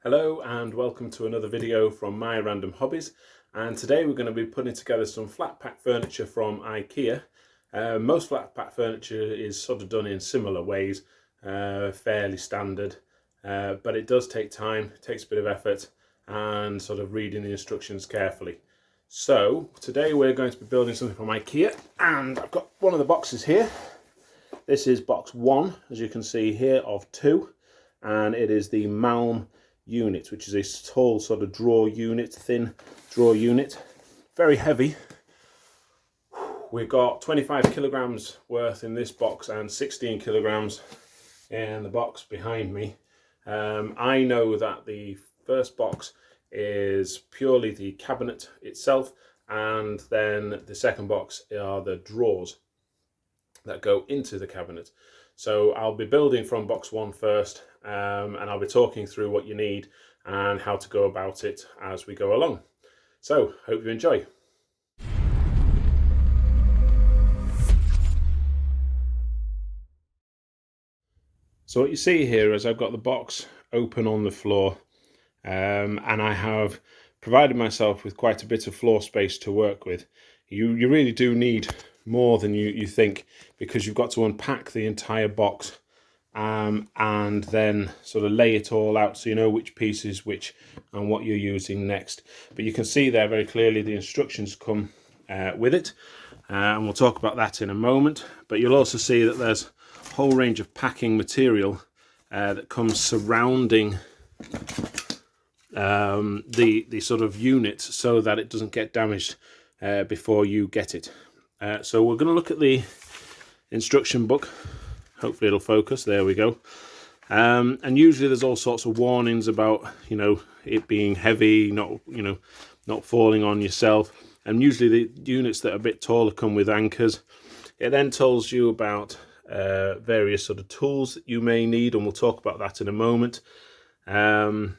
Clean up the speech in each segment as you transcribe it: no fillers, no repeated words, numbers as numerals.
Hello and welcome to another video from My Random Hobbies, and today we're going to be putting together some flat pack furniture from IKEA. Most flat pack furniture is sort of done in similar ways, fairly standard, but it does take time, it takes a bit of effort and sort of reading the instructions carefully. So today we're going to be building something from IKEA, and I've got one of the boxes here. This is box 1, as you can see here, of 2, and it is the Malm unit, which is a tall sort of drawer unit, thin drawer unit, very heavy. We've got 25 kilograms worth in this box and 16 kilograms in the box behind me. I know that the first box is purely the cabinet itself, and then the second box are the drawers that go into the cabinet. So I'll be building from box 1 first, and I'll be talking through what you need and how to go about it as we go along. So hope you enjoy. So what you see here is I've got the box open on the floor, and I have provided myself with quite a bit of floor space to work with. You really do need more than you think, because you've got to unpack the entire box and then sort of lay it all out so you know which piece is which and what you're using next. But you can see there very clearly the instructions come with it, and we'll talk about that in a moment. But you'll also see that there's a whole range of packing material that comes surrounding the sort of unit so that it doesn't get damaged before you get it. So we're going to look at the instruction book. Hopefully it'll focus. There we go. And usually there's all sorts of warnings about, it being heavy, not falling on yourself. And usually the units that are a bit taller come with anchors. It then tells you about various sort of tools that you may need, and we'll talk about that in a moment. And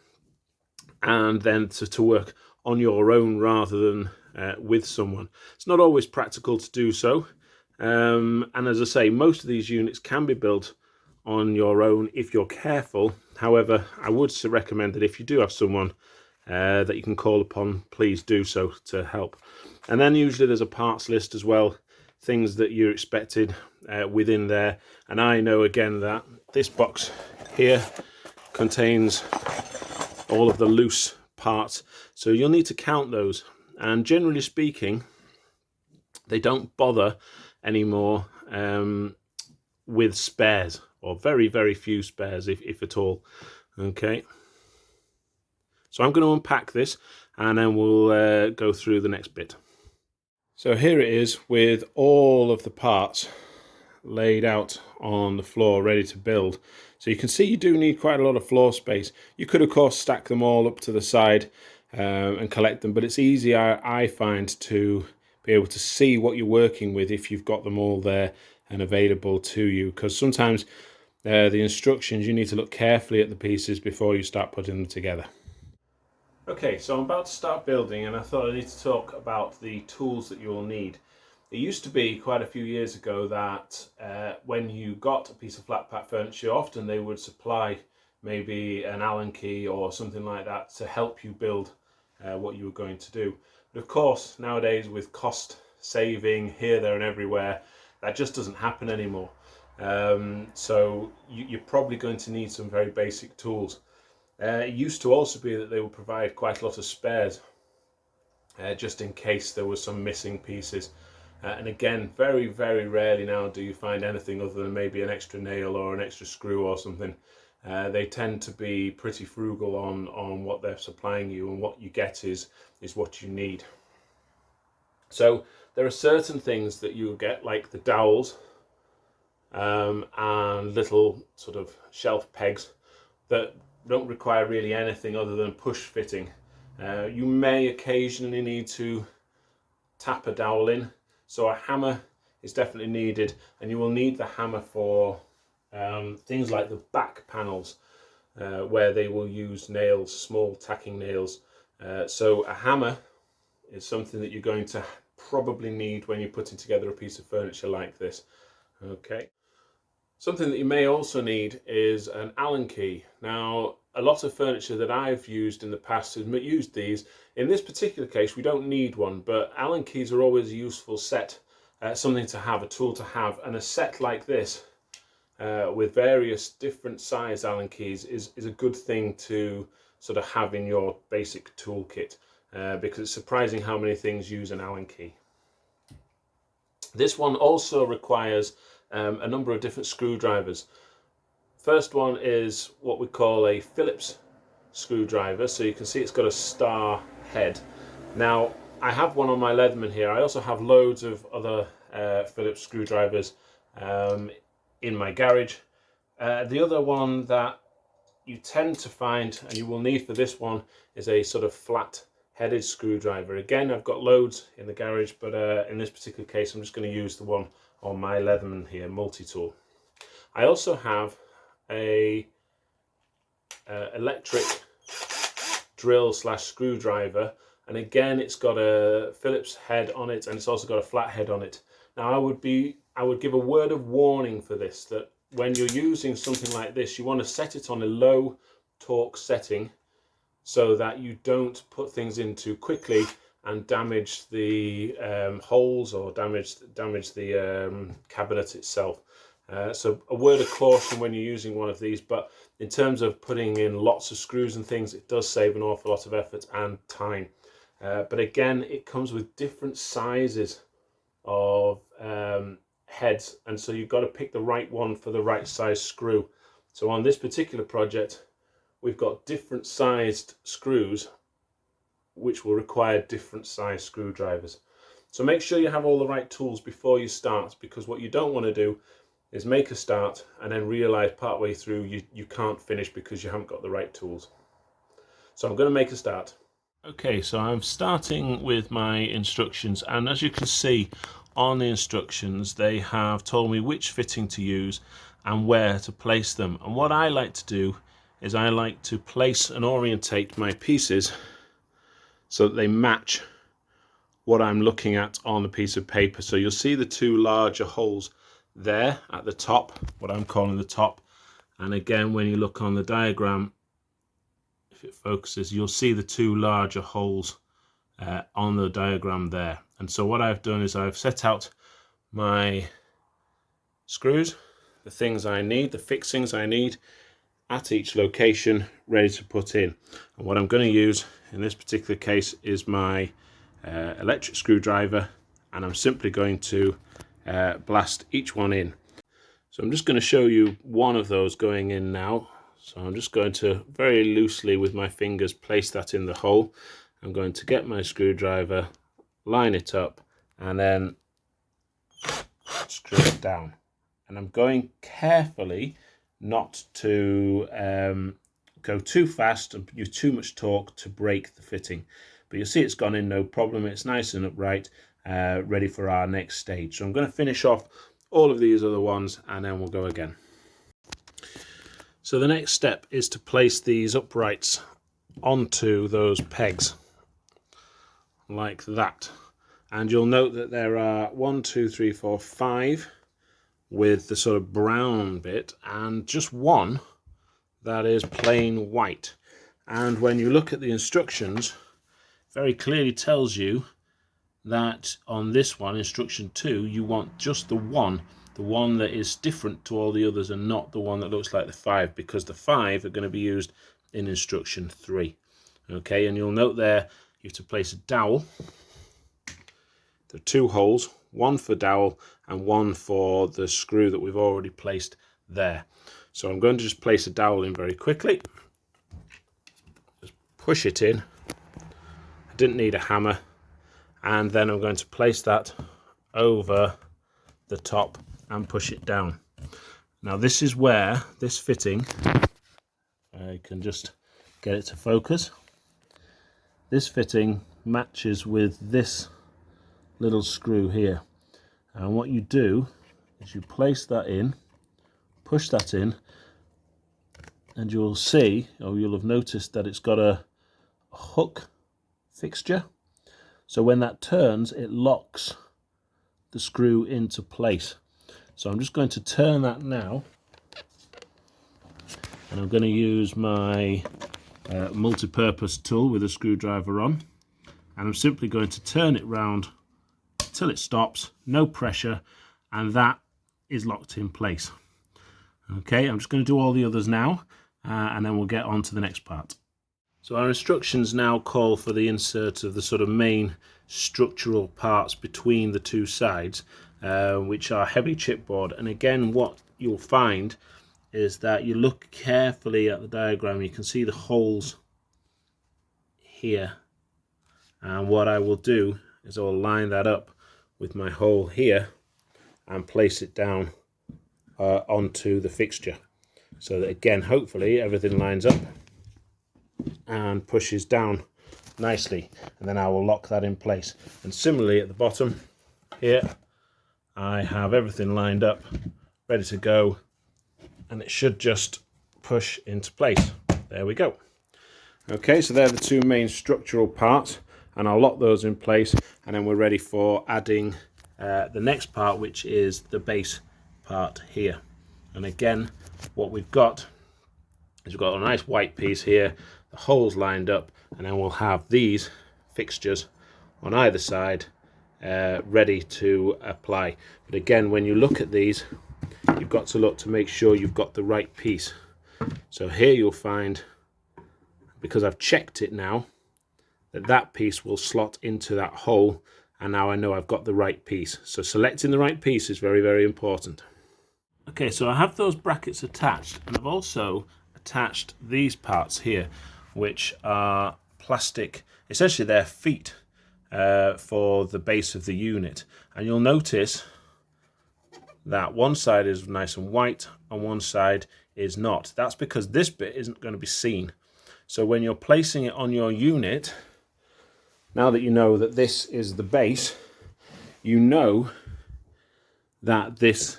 then to work on your own rather than with someone. It's not always practical to do so. And as I say, most of these units can be built on your own if you're careful. However, I would recommend that if you do have someone that you can call upon, please do so to help. And then usually there's a parts list as well, things that you're expected within there. And I know again that this box here contains all of the loose parts, so you'll need to count those. And generally speaking, they don't bother anymore with spares, or very, very few spares, if at all. Okay, so I'm going to unpack this and then we'll go through the next bit. So here it is with all of the parts laid out on the floor ready to build. So you can see you do need quite a lot of floor space. You could of course stack them all up to the side and collect them, but it's easier, I find, to be able to see what you're working with if you've got them all there and available to you, because sometimes the instructions, you need to look carefully at the pieces before you start putting them together. Okay, so I'm about to start building, and I thought I need to talk about the tools that you will need. It used to be quite a few years ago that when you got a piece of flat pack furniture, often they would supply maybe an Allen key or something like that to help you build what you were going to do. But of course, nowadays with cost saving here, there and everywhere, that just doesn't happen anymore. So you're probably going to need some very basic tools. It used to also be that they would provide quite a lot of spares, just in case there were some missing pieces. And again, very, very rarely now do you find anything other than maybe an extra nail or an extra screw or something. They tend to be pretty frugal on what they're supplying you, and what you get is what you need. So there are certain things that you'll get, like the dowels and little sort of shelf pegs that don't require really anything other than push fitting. You may occasionally need to tap a dowel in, so a hammer is definitely needed, and you will need the hammer for things like the back panels where they will use nails, small tacking nails. So a hammer is something that you're going to probably need when you're putting together a piece of furniture like this. Okay. Something that you may also need is an Allen key. Now, a lot of furniture that I've used in the past has used these. In this particular case, we don't need one, but Allen keys are always a useful set, something to have, a tool to have, and a set like this with various different size Allen keys is a good thing to sort of have in your basic toolkit, because it's surprising how many things use an Allen key. This one also requires a number of different screwdrivers. First one is what we call a Phillips screwdriver, so you can see it's got a star head. Now I have one on my Leatherman here. I also have loads of other Phillips screwdrivers in my garage. The other one that you tend to find, and you will need for this one, is a sort of flat headed screwdriver. Again, I've got loads in the garage, but in this particular case I'm just going to use the one on my Leatherman here, multi-tool. I also have a electric drill slash screwdriver, and again it's got a Phillips head on it, and it's also got a flat head on it. Now I would give a word of warning for this, that when you're using something like this, you want to set it on a low torque setting so that you don't put things in too quickly and damage the holes or damage the cabinet itself. So a word of caution when you're using one of these, but in terms of putting in lots of screws and things, it does save an awful lot of effort and time. But again, it comes with different sizes of heads, and so you've got to pick the right one for the right size screw. So on this particular project, we've got different sized screws which will require different size screwdrivers. So make sure you have all the right tools before you start, because what you don't want to do is make a start and then realize partway through you can't finish because you haven't got the right tools. So I'm going to make a start. Okay, so I'm starting with my instructions, and as you can see on the instructions, they have told me which fitting to use and where to place them. And what I like to do is I like to place and orientate my pieces so that they match what I'm looking at on a piece of paper. So you'll see the two larger holes there at the top, what I'm calling the top, and again when you look on the diagram, if it focuses, you'll see the two larger holes on the diagram there. And so what I've done is I've set out my screws, the things I need, the fixings I need at each location, ready to put in. And what I'm going to use in this particular case is my electric screwdriver, and I'm simply going to blast each one in. So I'm just going to show you one of those going in now. So I'm just going to very loosely with my fingers place that in the hole. I'm going to get my screwdriver, line it up, and then screw it down. And I'm going carefully not to go too fast and use too much torque to break the fitting. But you'll see it's gone in no problem. It's nice and upright, ready for our next stage. So I'm going to finish off all of these other ones and then we'll go again. So the next step is to place these uprights onto those pegs like that. And you'll note that there are 1, 2, 3, 4, 5 with the sort of brown bit, and just one that is plain white. And when you look at the instructions, very clearly tells you that on this one, instruction 2, you want just the one that is different to all the others and not the one that looks like the 5, because the 5 are going to be used in instruction 3. Okay, and you'll note there you have to place a dowel. There are 2 holes, one for dowel and one for the screw that we've already placed there. So I'm going to just place a dowel in very quickly. Just push it in. I didn't need a hammer. And then I'm going to place that over the top and push it down. Now this is where this fitting, I can just get it to focus. This fitting matches with this little screw here. And what you do is you place that in, push that in, and you'll see, or you'll have noticed that it's got a hook fixture. So when that turns, it locks the screw into place. So I'm just going to turn that now. and I'm going to use my multi-purpose tool with a screwdriver on, and I'm simply going to turn it round till it stops, no pressure, and that is locked in place. Okay, I'm just going to do all the others now, and then we'll get on to the next part. So our instructions now call for the insert of the sort of main structural parts between the two sides, which are heavy chipboard. And again, what you'll find is that you look carefully at the diagram, you can see the holes here, and what I will do is I'll line that up with my hole here and place it down onto the fixture, so that again hopefully everything lines up and pushes down nicely, and then I will lock that in place. And similarly at the bottom here, I have everything lined up, ready to go, and it should just push into place. There we go. Okay, so they're the two main structural parts, and I'll lock those in place, and then we're ready for adding the next part, which is the base part here. And again, what we've got is we've got a nice white piece here, the holes lined up, and then we'll have these fixtures on either side ready to apply. But again, when you look at these, you've got to look to make sure you've got the right piece. So here you'll find, because I've checked it now, that piece will slot into that hole, and now I know I've got the right piece. So selecting the right piece is very, very important. Okay, so I have those brackets attached, and I've also attached these parts here, which are plastic, essentially they're feet for the base of the unit. And you'll notice that one side is nice and white and one side is not. That's because this bit isn't going to be seen. So when you're placing it on your unit, now that you know that this is the base, you know that this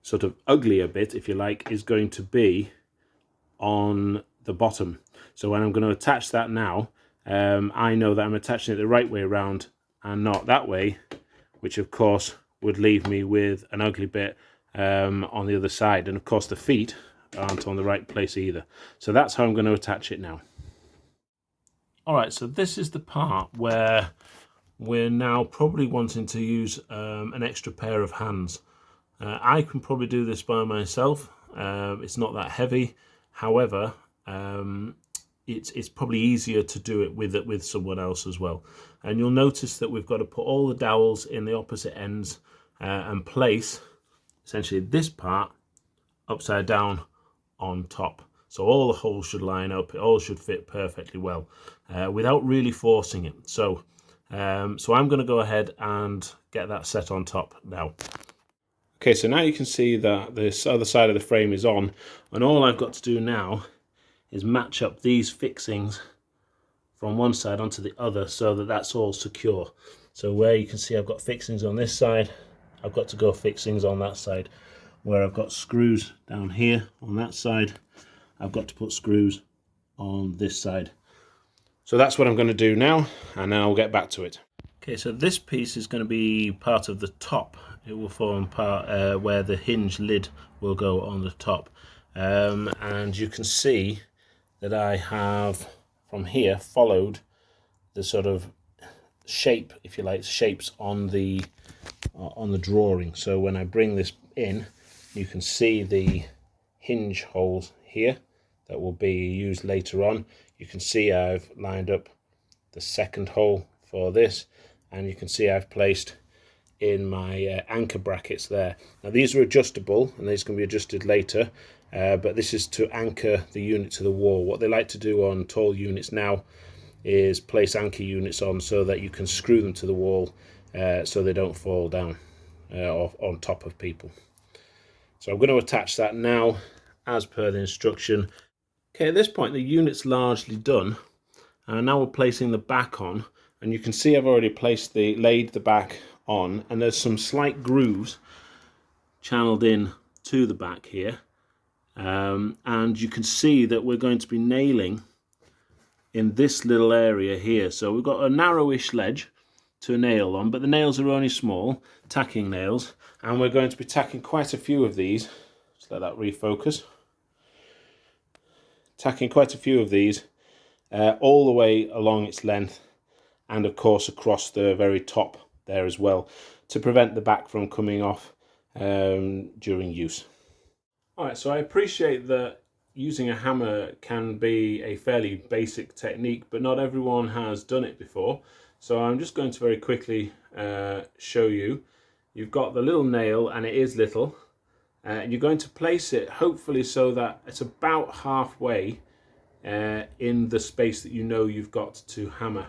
sort of uglier bit, if you like, is going to be on the bottom. So when I'm going to attach that now, I know that I'm attaching it the right way around and not that way, which of course would leave me with an ugly bit on the other side. And of course the feet aren't on the right place either. So that's how I'm going to attach it now. Alright, so this is the part where we're now probably wanting to use an extra pair of hands. I can probably do this by myself. It's not that heavy. However, it's probably easier to do it with someone else as well. And you'll notice that we've got to put all the dowels in the opposite ends and place essentially this part upside down on top. So all the holes should line up, it all should fit perfectly well without really forcing it. So I'm going to go ahead and get that set on top now. Okay, so now you can see that this other side of the frame is on, and all I've got to do now is match up these fixings from one side onto the other so that that's all secure. So where you can see I've got fixings on this side, I've got to go fixings on that side. Where I've got screws down here on that side, I've got to put screws on this side. So that's what I'm going to do now, and then I'll get back to it. Okay, so this piece is going to be part of the top. It will form part where the hinge lid will go on the top. And you can see that I have, from here, followed the sort of shape, if you like, shapes on the drawing. So when I bring this in, you can see the hinge holes here that will be used later on. You can see I've lined up the second hole for this, and you can see I've placed in my anchor brackets there. Now these are adjustable, and these can be adjusted later, but this is to anchor the unit to the wall. What they like to do on tall units now is place anchor units on so that you can screw them to the wall so they don't fall down on top of people. So I'm going to attach that now as per the instruction. Okay, at this point the unit's largely done, and now we're placing the back on, and you can see I've already laid the back on, and there's some slight grooves channeled in to the back here, and you can see that we're going to be nailing in this little area here. So we've got a narrowish ledge to nail on, but the nails are only small tacking nails, and we're going to be tacking quite a few of these. Just let that refocus. tacking quite a few of these all the way along its length, and of course across the very top there as well, to prevent the back from coming off during use. Alright, so I appreciate that using a hammer can be a fairly basic technique, but not everyone has done it before. So I'm just going to very quickly show you. You've got the little nail, and it is little, and you're going to place it hopefully so that it's about halfway in the space that you know you've got to hammer.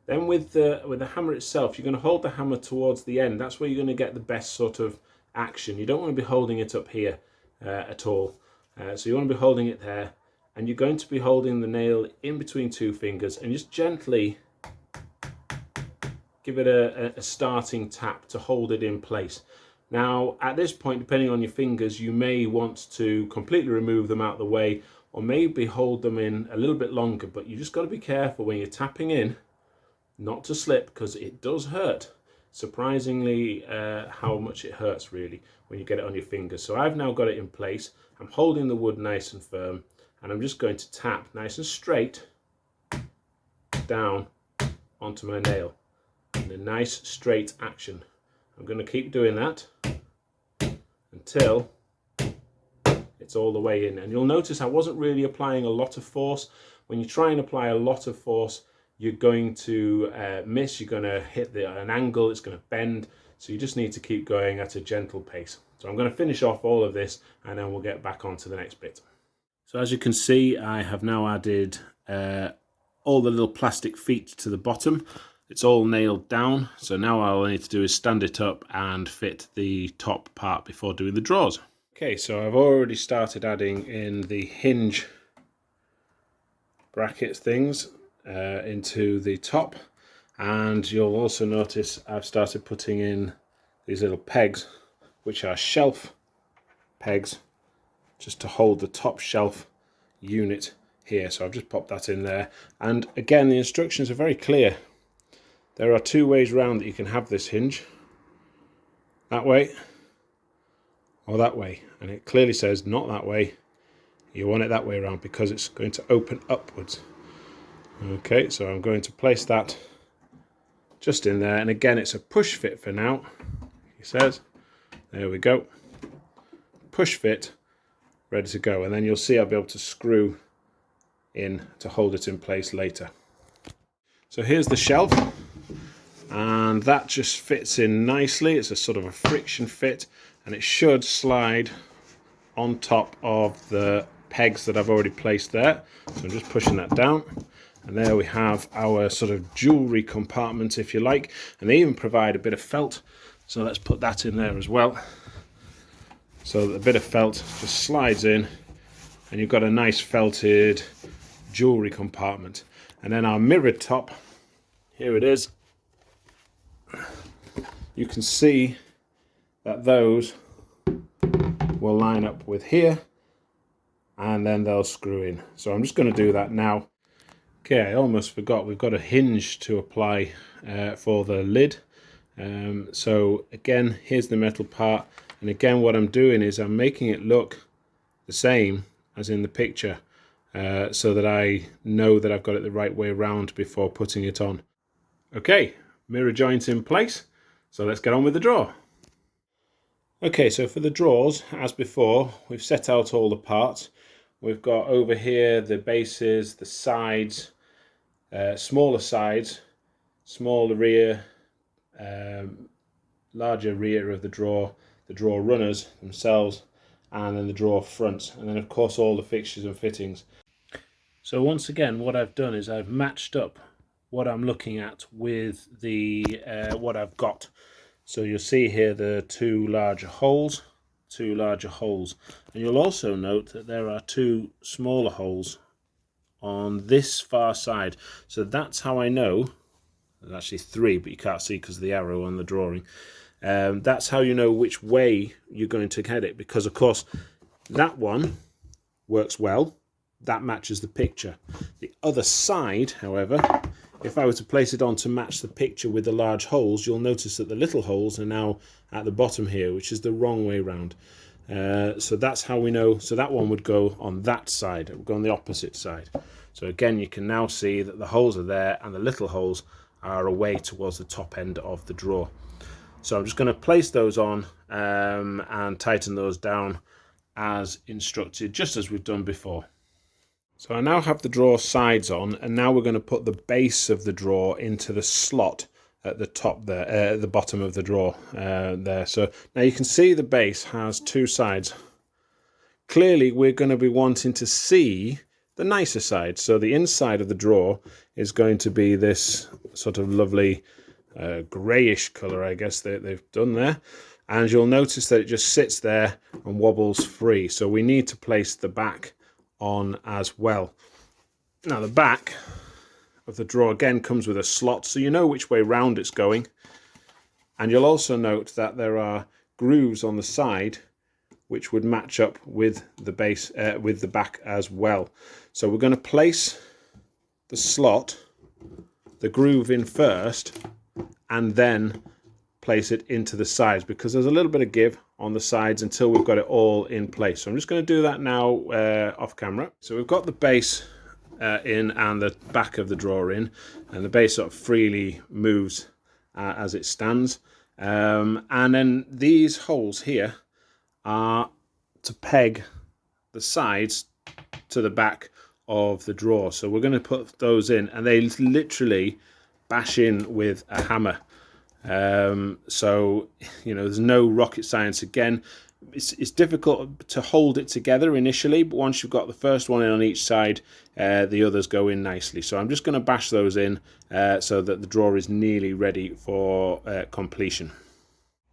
Then with the hammer itself, you're going to hold the hammer towards the end. That's where you're going to get the best sort of action. You don't want to be holding it up here at all. So you want to be holding it there, and you're going to be holding the nail in between two fingers and just gently give it a starting tap to hold it in place. Now at this point, depending on your fingers, you may want to completely remove them out of the way, or maybe hold them in a little bit longer, but you just got to be careful when you're tapping in not to slip, because it does hurt. Surprisingly how much it hurts really when you get it on your fingers. So I've now got it in place. I'm holding the wood nice and firm, and I'm just going to tap nice and straight down onto my nail in a nice straight action. I'm going to keep doing that until it's all the way in, and you'll notice I wasn't really applying a lot of force. When you try and apply a lot of force, you're going to miss, you're going to hit an angle, it's going to bend, so you just need to keep going at a gentle pace. So I'm going to finish off all of this, and then we'll get back on to the next bit. So as you can see, I have now added all the little plastic feet to the bottom. It's all nailed down, so now all I need to do is stand it up and fit the top part before doing the drawers. Okay, so I've already started adding in the hinge bracket things into the top, and you'll also notice I've started putting in these little pegs, which are shelf pegs, just to hold the top shelf unit here. So I've just popped that in there, and again the instructions are very clear. There are two ways round that you can have this hinge, that way or that way, and it clearly says not that way, you want it that way around because it's going to open upwards. Okay, so I'm going to place that just in there, and again it's a push fit for now, he says. There we go, push fit, ready to go, and then you'll see I'll be able to screw in to hold it in place later. So here's the shelf, and that just fits in nicely. It's a sort of a friction fit, and it should slide on top of the pegs that I've already placed there. So I'm just pushing that down, and there we have our sort of jewellery compartment, if you like, and they even provide a bit of felt, so let's put that in there as well, so that a bit of felt just slides in and you've got a nice felted jewellery compartment. And then our mirrored top, here it is. You can see that those will line up with here, and then they'll screw in. So I'm just going to do that now. Okay, I almost forgot, we've got a hinge to apply for the lid. So again, here's the metal part, and again what I'm doing is I'm making it look the same as in the picture, so that I know that I've got it the right way around before putting it on. Okay, mirror joint in place, so let's get on with the drawer. Okay, so for the drawers, as before, we've set out all the parts. We've got over here the bases, the sides, smaller sides, smaller rear, larger rear of the drawer runners themselves, and then the drawer front, and then of course all the fixtures and fittings. So once again, what I've done is I've matched up what I'm looking at with the what I've got. So you'll see here the two larger holes, and you'll also note that there are two smaller holes on this far side. So that's how I know, there's actually three, but you can't see because of the arrow on the drawing. That's how you know which way you're going to get it, because of course that one works well, that matches the picture. The other side, however, if I were to place it on to match the picture with the large holes, you'll notice that the little holes are now at the bottom here, which is the wrong way round. So that's how we know. So that one would go on that side, it would go on the opposite side. So again, you can now see that the holes are there and the little holes are away towards the top end of the drawer. So I'm just going to place those on and tighten those down as instructed, just as we've done before. So I now have the drawer sides on, and now we're going to put the base of the drawer into the slot at the top there, at the bottom of the drawer there. So now you can see the base has two sides. Clearly we're going to be wanting to see the nicer side. So the inside of the drawer is going to be this sort of lovely greyish colour, I guess they've done there. And you'll notice that it just sits there and wobbles free. So we need to place the back on as well. Now the back of the drawer again comes with a slot, so you know which way round it's going. And you'll also note that there are grooves on the side which would match up with the base, with the back as well. So we're going to place the slot, the groove in first, and then place it into the sides, because there's a little bit of give on the sides until we've got it all in place. So I'm just going to do that now off camera. So we've got the base in and the back of the drawer in, and the base sort of freely moves as it stands. And then these holes here are to peg the sides to the back of the drawer. So we're going to put those in, and they literally bash in with a hammer. So, you know, there's no rocket science. Again, it's difficult to hold it together initially, but once you've got the first one in on each side, the others go in nicely. So I'm just going to bash those in so that the drawer is nearly ready for completion.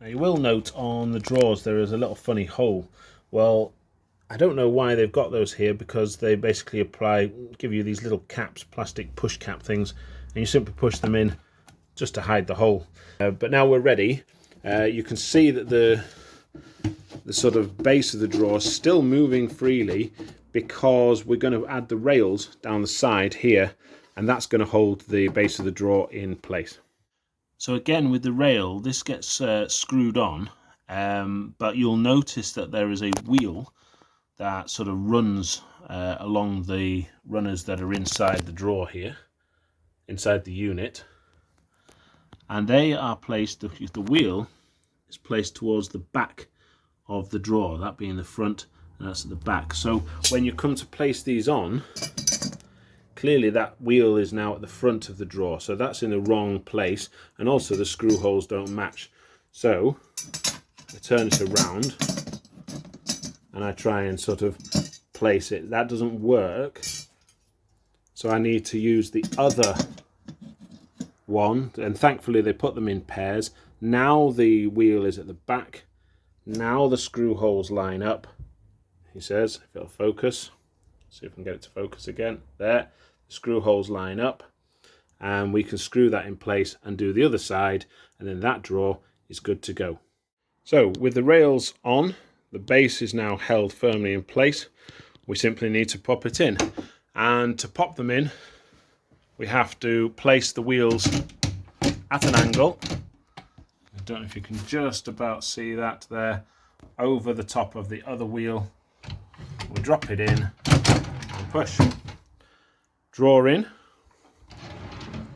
Now you will note on the drawers there is a little funny hole. Well, I don't know why they've got those here, because they basically give you these little caps, plastic push cap things, and you simply push them in just to hide the hole. But now we're ready. You can see that the sort of base of the drawer is still moving freely, because we're going to add the rails down the side here, and that's going to hold the base of the drawer in place. So again, with the rail, this gets screwed on, but you'll notice that there is a wheel that sort of runs along the runners that are inside the drawer here, inside the unit. And they are placed, the wheel is placed towards the back of the drawer, that being the front, and that's at the back. So when you come to place these on, clearly that wheel is now at the front of the drawer, so that's in the wrong place, and also the screw holes don't match. So I turn it around and I try and sort of place it. That doesn't work, so I need to use the other one, and thankfully they put them in pairs. Now the wheel is at the back, now the screw holes line up, he says, if it'll focus. See if I can get it to focus again. There, the screw holes line up, and we can screw that in place and do the other side, and then that drawer is good to go. So with the rails on, the base is now held firmly in place. We simply need to pop it in, and to pop them in we have to place the wheels at an angle. I don't know if you can just about see that there, over the top of the other wheel. We drop it in and push. Drawer in,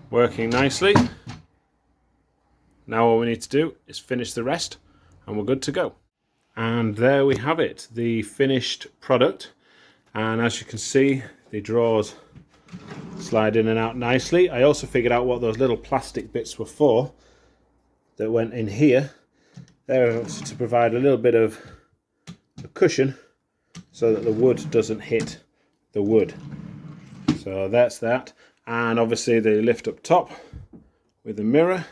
working nicely. Now all we need to do is finish the rest and we're good to go. And there we have it, the finished product. And as you can see, the drawers slide in and out nicely. I also figured out what those little plastic bits were for that went in here. They're to provide a little bit of a cushion so that the wood doesn't hit the wood. So that's that. And obviously they lift up top with the mirror.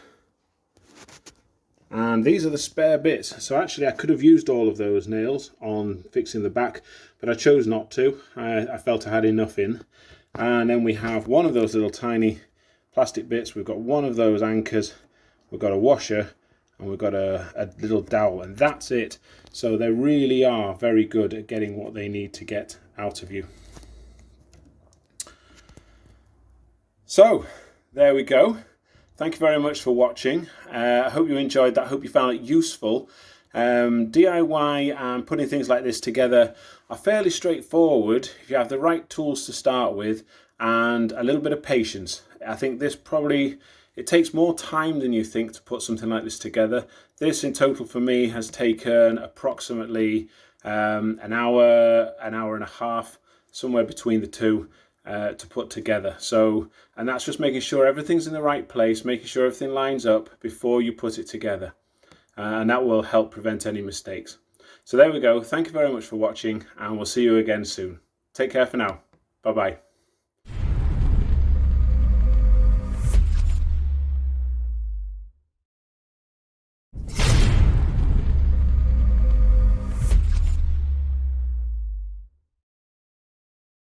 And these are the spare bits. So actually I could have used all of those nails on fixing the back, but I chose not to. I felt I had enough in. And then we have one of those little tiny plastic bits. We've got one of those anchors. We've got a washer, and we've got a little dowel, and that's it. So they really are very good at getting what they need to get out of you. So there we go. Thank you very much for watching. I hope you enjoyed that. I hope you found it useful. DIY and putting things like this together are fairly straightforward if you have the right tools to start with and a little bit of patience. I think this probably, it takes more time than you think to put something like this together. This in total for me has taken approximately an hour and a half, somewhere between the two, to put together. So, and that's just making sure everything's in the right place, making sure everything lines up before you put it together. And that will help prevent any mistakes. So there we go. Thank you very much for watching, and we'll see you again soon. Take care for now. Bye bye.